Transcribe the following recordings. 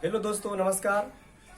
Hello दोस्तों, नमस्कार।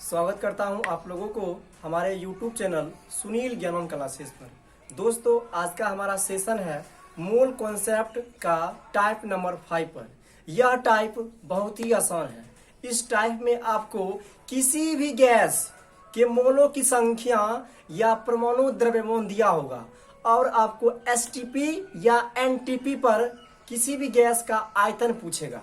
स्वागत करता हूं आप लोगों को हमारे YouTube चैनल सुनील ज्ञानम क्लासेस पर। दोस्तों, आज का हमारा सेशन है मूल कॉन्सेप्ट का टाइप नंबर 5 पर। यह टाइप बहुत ही आसान है। इस टाइप में आपको किसी भी गैस के मोलों की संख्या या परमाणु द्रव्यमान दिया होगा और आपको एसटीपी या एनटीपी पर किसी भी गैस का आयतन पूछेगा।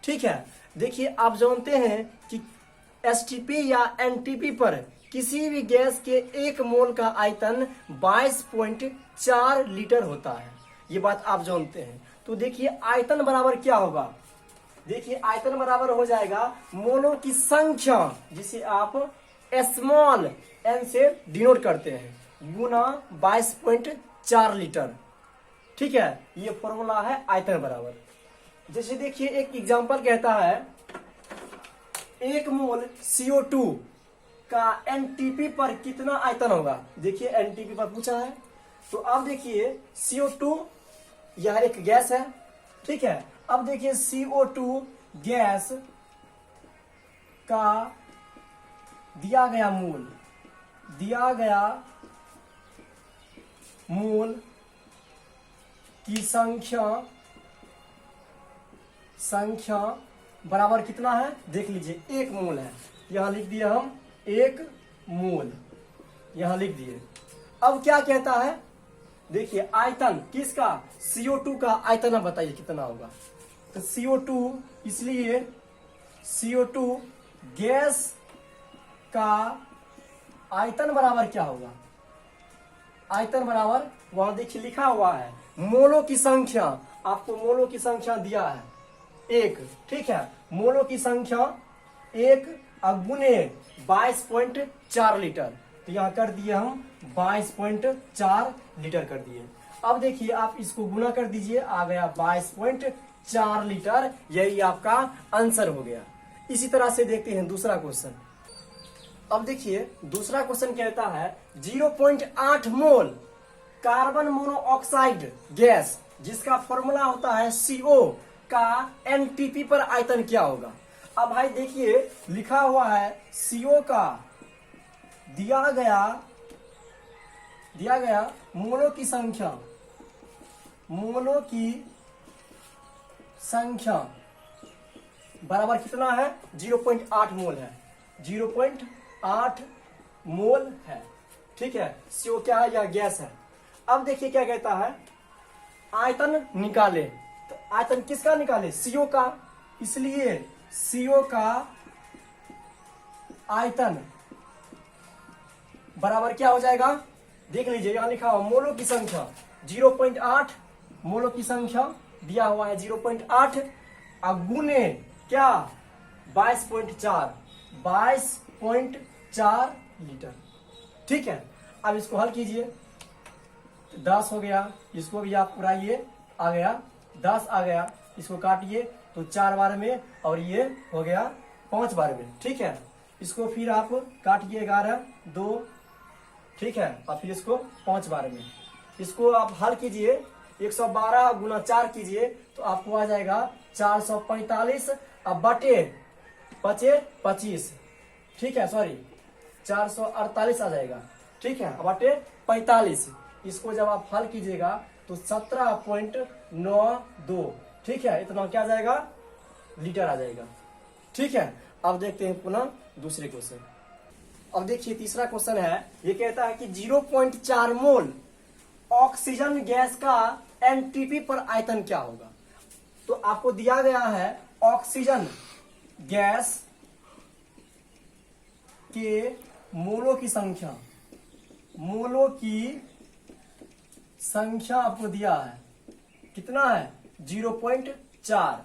ठीक है, देखिए आप जानते हैं कि एसटीपी या एनटीपी पर किसी भी गैस के एक मोल का आयतन 22.4 लीटर होता है। ये बात आप जानते हैं। तो देखिए आयतन बराबर क्या होगा। देखिए आयतन बराबर हो जाएगा मोलों की संख्या, जिसे आप स्मॉल एन से डिनोट करते हैं, गुना 22.4 लीटर। ठीक है, ये फॉर्मूला है आयतन बराबर। जैसे देखिए एक एग्जांपल कहता है एक मोल CO2 का एनटीपी पर कितना आयतन होगा। देखिए एनटीपी पर पूछा है, तो अब देखिए CO2 यह एक गैस है। ठीक है, अब देखिए CO2 गैस का दिया गया मोल की संख्या बराबर कितना है। देख लीजिए एक मोल है, यहां लिख दिया हम एक मोल, यहां लिख दिए। अब क्या कहता है, देखिए आयतन किसका, CO2 का आयतन अब बताइए कितना होगा। तो CO2, इसलिए CO2 गैस का आयतन बराबर क्या होगा। आयतन बराबर वहां देखिए लिखा हुआ है मोलों की संख्या। आपको मोलों की संख्या दिया है एक। ठीक है, मोलों की संख्या एक गुने 22.4 लीटर। तो यहां कर दिए हम 22.4 लीटर कर दिए। अब देखिए आप इसको गुना कर दीजिए, आ गया 22.4 लीटर। यही आपका आंसर हो गया। इसी तरह से देखते हैं दूसरा क्वेश्चन। अब देखिए दूसरा क्वेश्चन कहता है 0.8 मोल कार्बन मोनोऑक्साइड गैस, जिसका फॉर्मूला होता है CO का एनटीपी पर आयतन क्या होगा। अब भाई देखिए लिखा हुआ है CO का दिया गया मोलों की संख्या बराबर कितना है, 0.8 मोल है। 0.8 मोल है। ठीक है, CO क्या है, यह गैस है। अब देखिए क्या कहता है, आयतन निकाले। तो आयतन किसका निकाले, CO का। इसलिए CO का आयतन बराबर क्या हो जाएगा, देख लीजिए यहां लिखा हुआ मोलों की संख्या 0.8, मोलों की संख्या दिया हुआ है 0.8 गुने क्या 22.4 लीटर। ठीक है, अब इसको हल कीजिए। 10 हो गया, इसको भी आप उड़ाइए, आ गया 10 आ गया। इसको काटिए तो 4 बार में, और ये हो गया 5 बार में। ठीक है, इसको फिर आप काटिए 11 2। ठीक है, और फिर इसको 5 बार में। इसको आप हल कीजिए, 112 गुना 4 कीजिए तो आपको आ जाएगा 445 अब बटे 25। ठीक है, सॉरी 448 आ जाएगा। ठीक है, बटे 45। इसको जब आप हल कीजिएगा तो 17.92। ठीक है, इतना क्या आ जाएगा, लीटर आ जाएगा। ठीक है, अब देखते हैं पुनः दूसरे क्वेश्चन। अब देखिए तीसरा क्वेश्चन है, ये कहता है कि 0.4 मोल ऑक्सीजन गैस का एनटीपी पर आयतन क्या होगा। तो आपको दिया गया है ऑक्सीजन गैस के मोलों की संख्या आपको दिया है, कितना है 0.4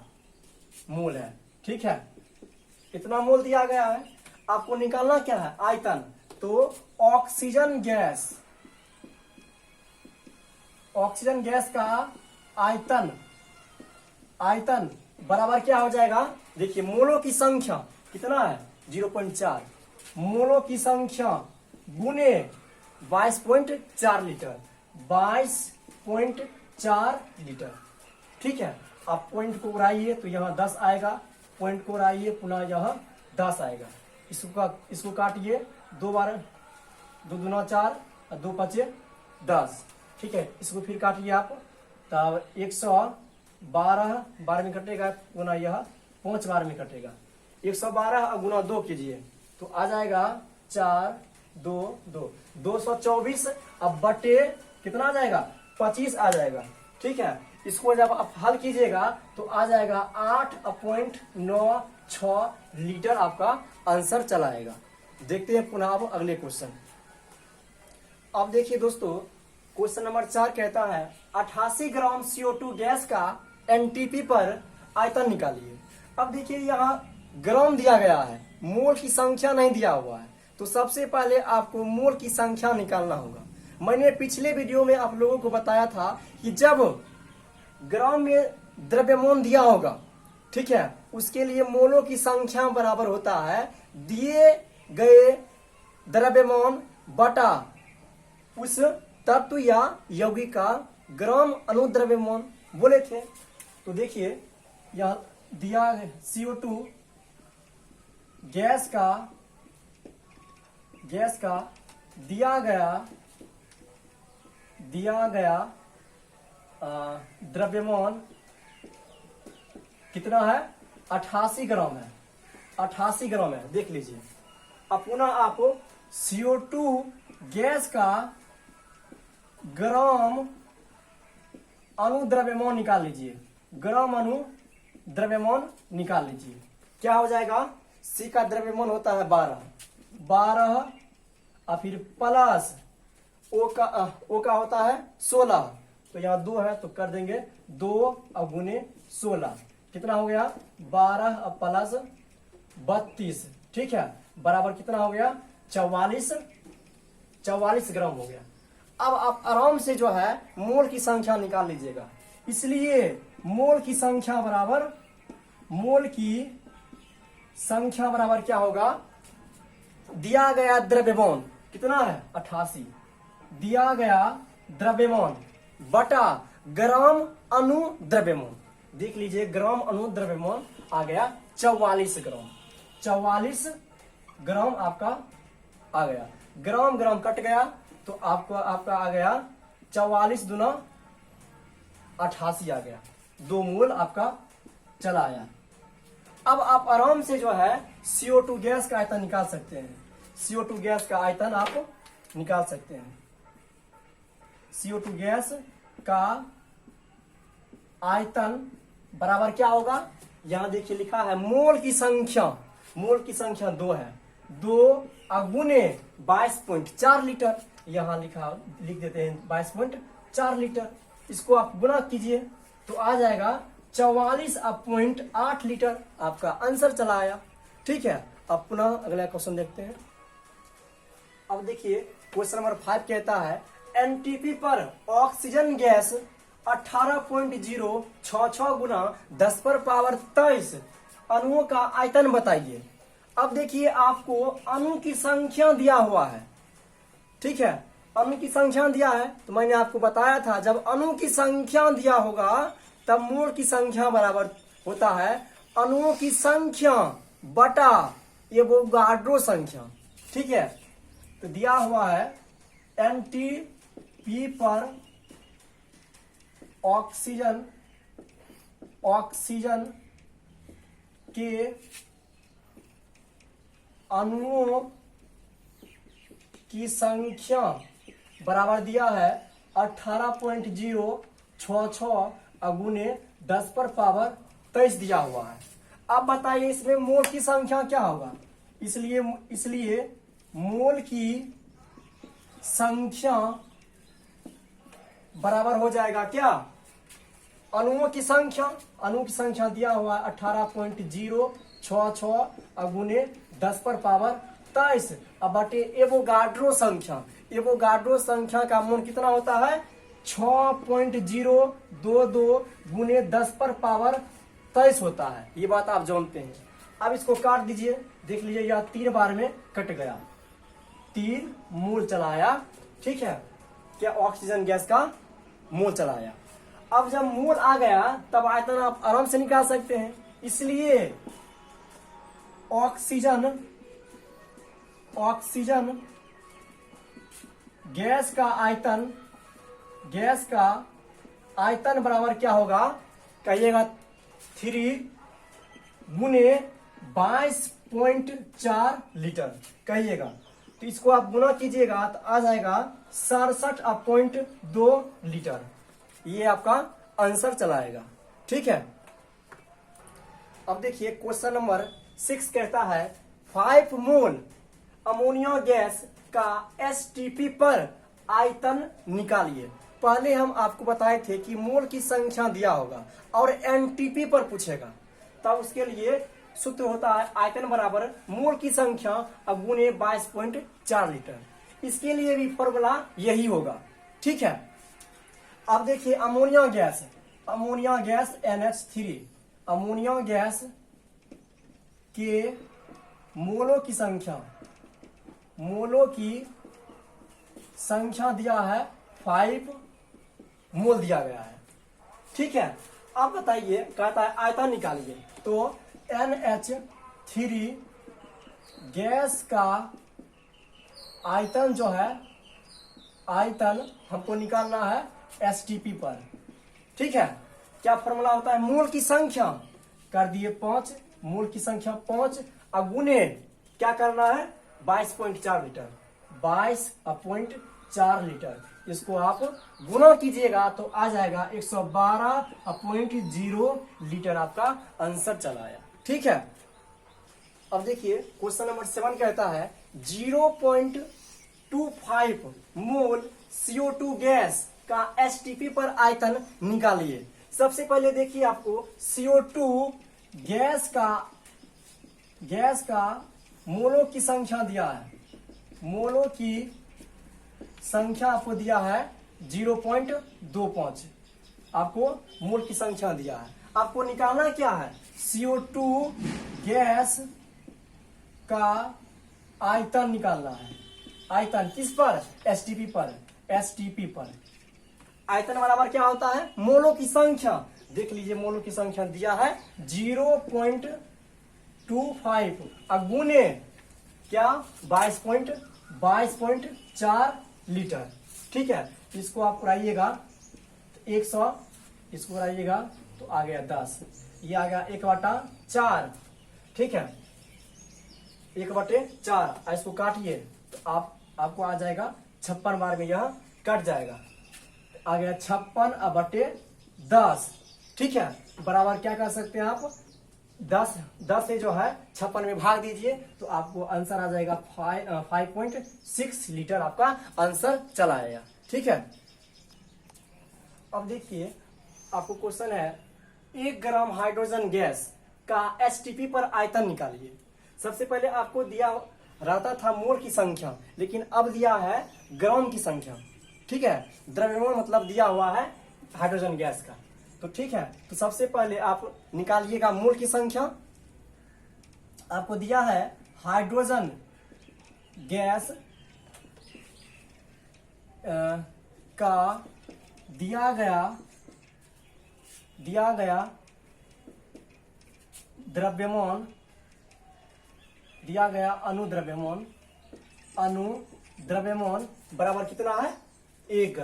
मोल है। ठीक है, इतना मोल दिया गया है। आपको निकालना क्या है, आयतन। तो ऑक्सीजन गैस का आयतन बराबर क्या हो जाएगा। देखिए मोलों की संख्या कितना है 0.4, मोलों की संख्या गुने 22.4 लीटर, 22.4 लीटर। ठीक है, आप पॉइंट को उड़ाइए तो यहाँ 10 आएगा, पॉइंट को उड़ाइए पुनः यह 10 आएगा। इसको काटिए, 2 बार 2 दूना 4 और 2 पचे 10, ठीक है। इसको फिर काटिए आप, तब 112 बार में कटेगा, गुना यह 5 बार में कटेगा। 112 और गुना 2 कीजिए तो आ जाएगा 4 2 2 224। अब बटे कितना आ जाएगा, 25 आ जाएगा, ठीक है। इसको जब आप हल कीजिएगा तो आ जाएगा 8.96 लीटर आपका आंसर चला आएगा। देखते हैं पुनः अब अगले क्वेश्चन। अब देखिए दोस्तों, क्वेश्चन नंबर 4 कहता है 88 ग्राम CO2 गैस का NTP पर आयतन निकालिए। अब देखिए यहाँ ग्राम दिया गया है, मोल की संख्या नहीं दिया हुआ है, तो सबसे पहले आपको मोल की संख्या निकालना होगा। मैंने पिछले वीडियो में आप लोगों को बताया था कि जब ग्राम में द्रव्यमान दिया होगा, ठीक है, उसके लिए मोलों की संख्या बराबर होता है दिए गए द्रव्यमान बटा उस तत्व या यौगिक का ग्राम अनुद्रव्यमान बोले थे। तो देखिए यह दिया CO2 गैस का दिया गया द्रव्यमान कितना है, 88 ग्राम है, 88 ग्राम है, देख लीजिए। अब पुनः आप CO2 गैस का ग्राम अनुद्रव्यमान निकाल लीजिए, ग्राम अनुद्रव्यमान निकाल लीजिए। क्या हो जाएगा, C का द्रव्यमान होता है 12 और फिर प्लस O का होता है 16, तो यहाँ 2 है तो कर देंगे 2 और गुने 16, कितना हो गया 12 और प्लस 32, ठीक है, बराबर कितना हो गया 44 ग्राम हो गया। अब आप आराम से जो है मोल की संख्या निकाल लीजिएगा। इसलिए मोल की संख्या बराबर क्या होगा, दिया गया द्रव्यमान कितना है 88, दिया गया द्रव्यमान बटा ग्राम अनुद्रव्यमान, देख लीजिए ग्राम अनुद्रव्यमान आ गया 44 ग्राम, 44 ग्राम आपका आ गया। ग्राम कट गया तो आपका आ गया 44 दूना 88 आ गया, 2 मोल आपका चला आया। अब आप आराम से जो है CO2 गैस का आयतन निकाल सकते हैं, CO2 गैस का आयतन आप निकाल सकते हैं। CO2 गैस का आयतन बराबर क्या होगा, यहां देखिए लिखा है मोल की संख्या 2 है, 2 गुने 22.4 लीटर, यहां लिख देते हैं 22.4 लीटर। इसको आप गुना कीजिए तो आ जाएगा 44.8 लीटर, आपका आंसर चला आया, ठीक है। अब पुनः अगला क्वेश्चन देखते हैं। अब देखिए क्वेश्चन नंबर 5 कहता है NTP पर ऑक्सीजन गैस 18.066 गुना 10 पर पावर 23 अणुओं का आयतन बताइए। अब देखिए आपको अणु की संख्या दिया हुआ है, ठीक है, अणु की संख्या दिया है, तो मैंने आपको बताया था जब अणु की संख्या दिया होगा तब मोल की संख्या बराबर होता है अणुओं की संख्या बटा एवोगाड्रो संख्या, ठीक है। तो दिया हुआ है NTP पर ऑक्सीजन के अणुओं की संख्या बराबर दिया है 18.066 गुने 10 पर पावर 23 दिया हुआ है। अब बताइए इसमें मोल की संख्या क्या होगा, इसलिए मोल की संख्या बराबर हो जाएगा क्या, अणुओं की संख्या दिया हुआ 18.066 गुने 10 पर पावर 23 अब बटे एवोगाड्रो संख्या का मोल कितना होता है 6.022 गुने 10 पर पावर 23 होता है, ये बात आप जानते हैं। अब इसको काट दीजिए, देख लीजिए यह 3 बार में कट गया, 3 मोल चलाया, ठीक है, क्या ऑक्सीजन गैस का मोल चलाया। अब जब मोल आ गया तब आयतन आप आराम से निकाल सकते हैं, इसलिए ऑक्सीजन ऑक्सीजन गैस का आयतन बराबर क्या होगा, कहिएगा 3 गुने 22.4 लीटर कहिएगा। तो इसको आप गुना कीजिएगा तो आ जाएगा 67.2 लीटर। ये आपका आंसर चलाएगा। ठीक है, अब देखिए क्वेश्चन नंबर 6 कहता है 5 मोल अमोनिया गैस का एसटीपी पर आयतन निकालिए। पहले हम आपको बताए थे कि मोल की संख्या दिया होगा और एनटीपी पर पूछेगा, तब उसके लिए सूत्र होता है आयतन बराबर मोल की संख्या अब गुने 22.4 लीटर। इसके लिए भी फॉर्मूला यही होगा। ठीक है, अब देखिए ammonia gas NH3 ammonia gas के मोलों की संख्या दिया है 5 मोल दिया गया है। ठीक है, अब बताइए कहता है आयतन निकालिए। तो NH3 गैस का आयतन जो है, आयतन हमको निकालना है एसटीपी पर। ठीक है, क्या फॉर्मूला होता है, मोल की संख्या कर दिए 5, मोल की संख्या 5 अगुने क्या करना है 22.4 लीटर, 22.4 लीटर। इसको आप गुना कीजिएगा तो आ जाएगा 112.0 लीटर। आपका आंसर चला आया। ठीक है, अब देखिए क्वेश्चन नंबर 7 कहता है 0.25 मोल CO2 गैस का एसटीपी पर आयतन निकालिए। सबसे पहले देखिए आपको CO2 गैस का मोलों की संख्या दिया है, मोलों की संख्या आपको दिया है 0.25। आपको मोल की संख्या दिया है, आपको निकालना क्या है CO2 गैस का आयतन निकालना है। आयतन किस पर, एसटीपी पर, एसटीपी पर। आयतन बराबर क्या होता है, मोलों की संख्या। देख लीजिए मोलों की संख्या दिया है 0.25 अगुने क्या 22.4 लीटर। ठीक है, इसको आप उड़ाइएगा 100, इसको उड़ाइएगा तो आ गया 10, ये आ गया 1/4। ठीक है, 1/4। इसको काटिए तो आपको आ जाएगा 56 बार में यह कट जाएगा, आ गया 56/10। ठीक है, बराबर क्या कर सकते हैं आप 10 से जो है 56 में भाग दीजिए तो आपको आंसर आ जाएगा 5.6 लीटर। आपका आंसर चला आएगा। ठीक है, अब देखिए आपको क्वेश्चन है 1 ग्राम हाइड्रोजन गैस का एसटीपी पर आयतन निकालिए। सबसे पहले आपको दिया रहता था मोल की संख्या, लेकिन अब दिया है ग्राम की संख्या। ठीक है, द्रव्यमान मतलब दिया हुआ है हाइड्रोजन गैस का। तो ठीक है, तो सबसे पहले आप निकालिएगा मोल की संख्या। आपको दिया है हाइड्रोजन गैस का दिया गया द्रव्यमान, दिया गया अनुद्रव्यमान बराबर कितना है 1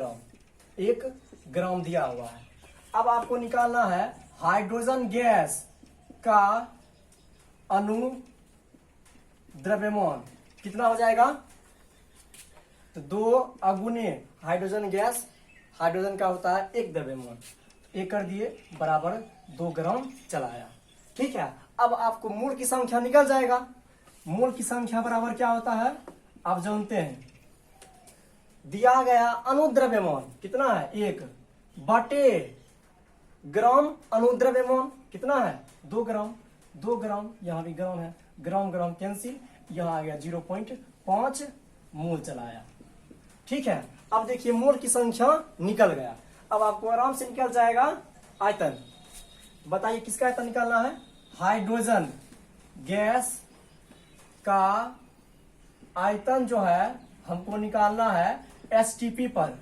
ग्राम दिया हुआ है। अब आपको निकालना है हाइड्रोजन गैस का अनुद्रव्यमान कितना हो जाएगा, तो 2 अगुने हाइड्रोजन गैस, हाइड्रोजन का होता है 1 द्रव्यमान, 1 कर दिए बराबर 2 ग्राम चलाया। ठीक है, अब आपको मोल की संख्या निकल जाएगा। मोल की संख्या बराबर क्या होता है आप जानते हैं, दिया गया अनुद्रव्यमान कितना है 1 बटे ग्राम अनुद्रव्यमान कितना है 2 ग्राम, यहाँ भी ग्राम है, ग्राम कैंसिल, यहाँ आ गया 0.5 मोल चलाया। ठीक है, अब देखिए मोल की संख्या निकल गया। अब आपको आराम से निकल जाएगा आयतन। बताइए किसका आयतन निकालना है, हाइड्रोजन गैस का आयतन जो है हमको निकालना है एसटीपी पर।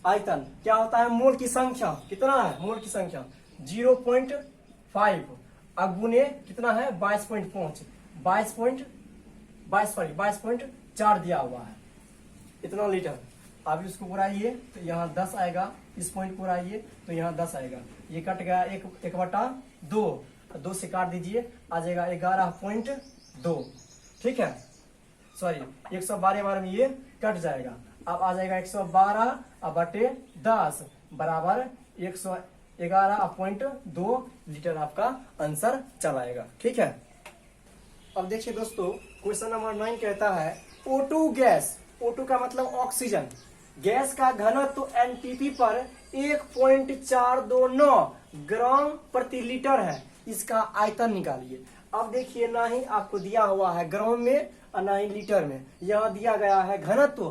आयतन क्या होता है, मोल की संख्या कितना है, मोल की संख्या 0.5 अगुने कितना है 22.5, 22.4 दिया हुआ है, इतना लीटर। अब इसको बुराइए तो यहाँ 10 आएगा, इस पॉइंट को बुराइए तो यहाँ 10 आएगा, ये कट गया 1/2, 2 से काट दीजिए, आ जाएगा 11.2। ठीक है, सॉरी 112 बार में ये कट जाएगा। अब आ जाएगा 112/10 बराबर 111.2 लीटर आपका आंसर चलाएगा। ठीक है, अब देखिए दोस्तों, क्वेश्चन नंबर 9 कहता है O2 गैस, O2 का मतलब ऑक्सीजन, गैस का घनत्व तो एनटीपी पर 1.429 ग्राम प्रति लीटर है, इसका आयतन निकालिए। अब देखिए, ना ही आपको दिया हुआ है ग्राम में और ना ही लीटर में, यहाँ दिया गया है घनत्व,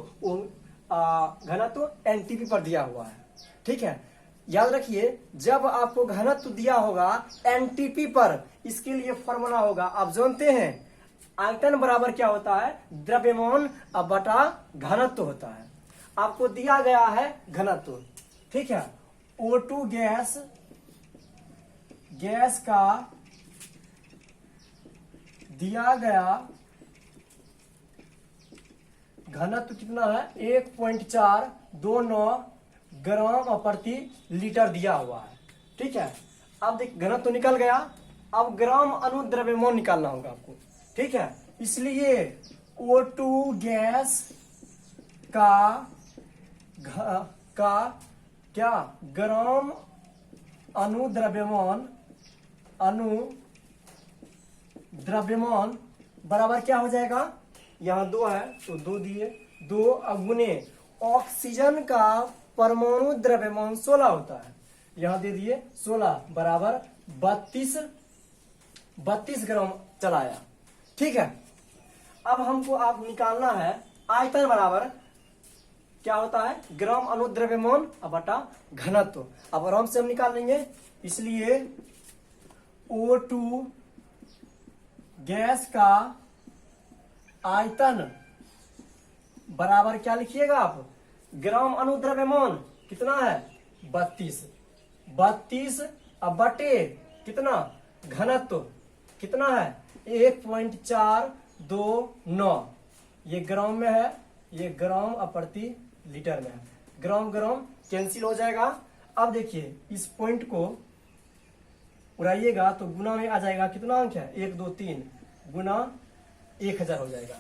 घनत्व एनटीपी पर दिया हुआ है। ठीक है, याद रखिए, जब आपको घनत्व दिया होगा एनटीपी पर, इसके लिए फॉर्मूला होगा, आप जानते हैं, आयतन बराबर क्या होता है, द्रव्यमान बटा घनत्व होता है। आपको दिया गया है घनत्व। ठीक है, O2 गैस का दिया गया घनत्व कितना है, 1.429 ग्राम प्रति लीटर दिया हुआ है। ठीक है, अब देख घनत्व निकल गया, अब ग्राम अनुद्रव्यमान निकालना होगा आपको। ठीक है, इसलिए O2 गैस का क्या ग्राम अनुद्रव्यमान बराबर क्या हो जाएगा, यहाँ 2 है तो 2 दिए, 2 गुने ऑक्सीजन का परमाणु द्रव्यमान 16 होता है, यहाँ दे दिए 16 बराबर 32 ग्राम चलाया। ठीक है, अब हमको आप निकालना है आयतन बराबर क्या होता है, ग्राम अनुद्रव्यमान बटा घनत्व। अब आराम से हम निकाल लेंगे, इसलिए O2 गैस का आयतन बराबर क्या लिखिएगा आप, ग्राम अनुद्रव्यमान कितना है 32 अब बटे कितना घनत्व कितना है 1.429, ये ग्राम में है, ये ग्राम प्रति लीटर में है, ग्राम कैंसिल हो जाएगा। अब देखिए, इस पॉइंट को उड़ाइएगा तो गुना में आ जाएगा, कितना अंक है 1 2 3 गुना 1000 हो जाएगा।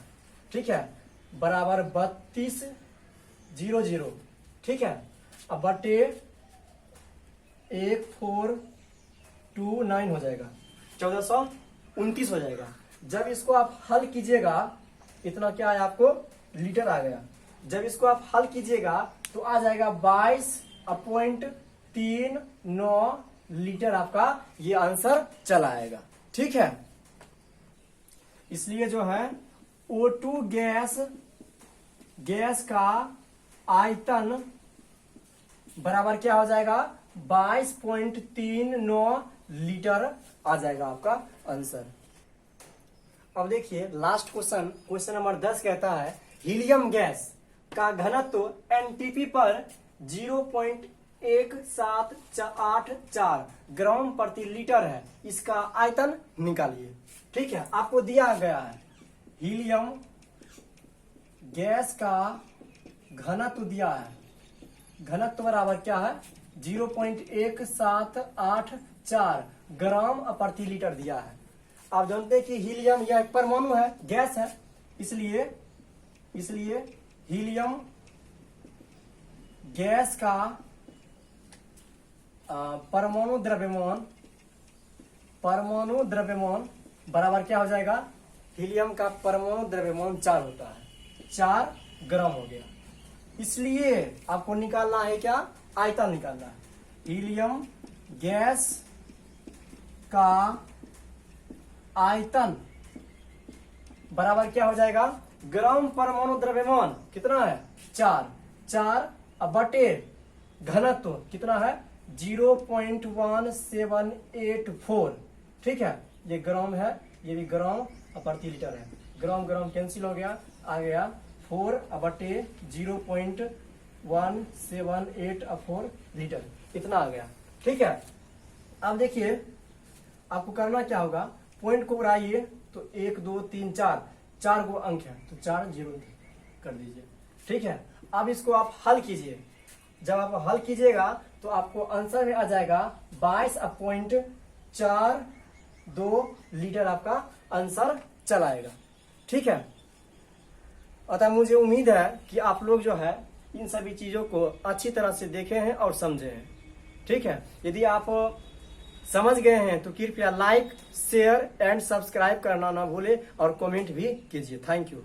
ठीक है, बराबर 3200। ठीक है, अब बटे 1429 हो जाएगा, 1429 हो जाएगा। जब इसको आप हल कीजिएगा, इतना क्या है आपको लीटर आ गया, जब इसको आप हल कीजिएगा तो आ जाएगा 22.39 लीटर आपका ये आंसर चला आएगा। ठीक है, इसलिए जो है O2 गैस का आयतन बराबर क्या हो जाएगा 22.39 लीटर आ जाएगा आपका आंसर। अब देखिए लास्ट क्वेश्चन नंबर 10 कहता है हीलियम गैस का घनत्व एनटीपी पर 0.1784 ग्राम प्रति लीटर है, इसका आयतन निकालिए। ठीक है, आपको दिया गया है हीलियम गैस का घनत्व दिया है, घनत्व बराबर क्या है 0.1784 ग्राम प्रति लीटर दिया है। आप जानते हैं कि हीलियम यह एक परमाणु है, गैस है, इसलिए हीलियम गैस का परमाणु द्रव्यमान बराबर क्या हो जाएगा, हीलियम का परमाणु द्रव्यमान 4 होता है, 4 ग्राम हो गया। इसलिए आपको निकालना है क्या, आयतन निकालना है। हीलियम गैस का आयतन बराबर क्या हो जाएगा, ग्राम परमाणु द्रव्यमान कितना है 4 अब बटे घनत्व कितना है 0.1784। ठीक है, ये ग्राम है, ये भी ग्राम प्रति लीटर है, ग्राम कैंसिल हो गया, आ गया 4 बटे 0.1784 लीटर, इतना आ गया। ठीक है, अब देखिए आपको करना क्या होगा, पॉइंट को उड़ाइए तो 1 2 3 4 4 गो अंक है, तो 4 0 कर दीजिए। ठीक है, अब इसको आप हल कीजिए। जब आप हल कीजिएगा तो आपको आंसर में आ जाएगा 22.42 लीटर आपका आंसर चलाएगा। ठीक है, अतः मुझे उम्मीद है कि आप लोग जो है इन सभी चीजों को अच्छी तरह से देखे हैं और समझे हैं। ठीक है, यदि आप समझ गए हैं तो कृपया लाइक, शेयर एंड सब्सक्राइब करना ना भूले और कमेंट भी कीजिए। Thank you.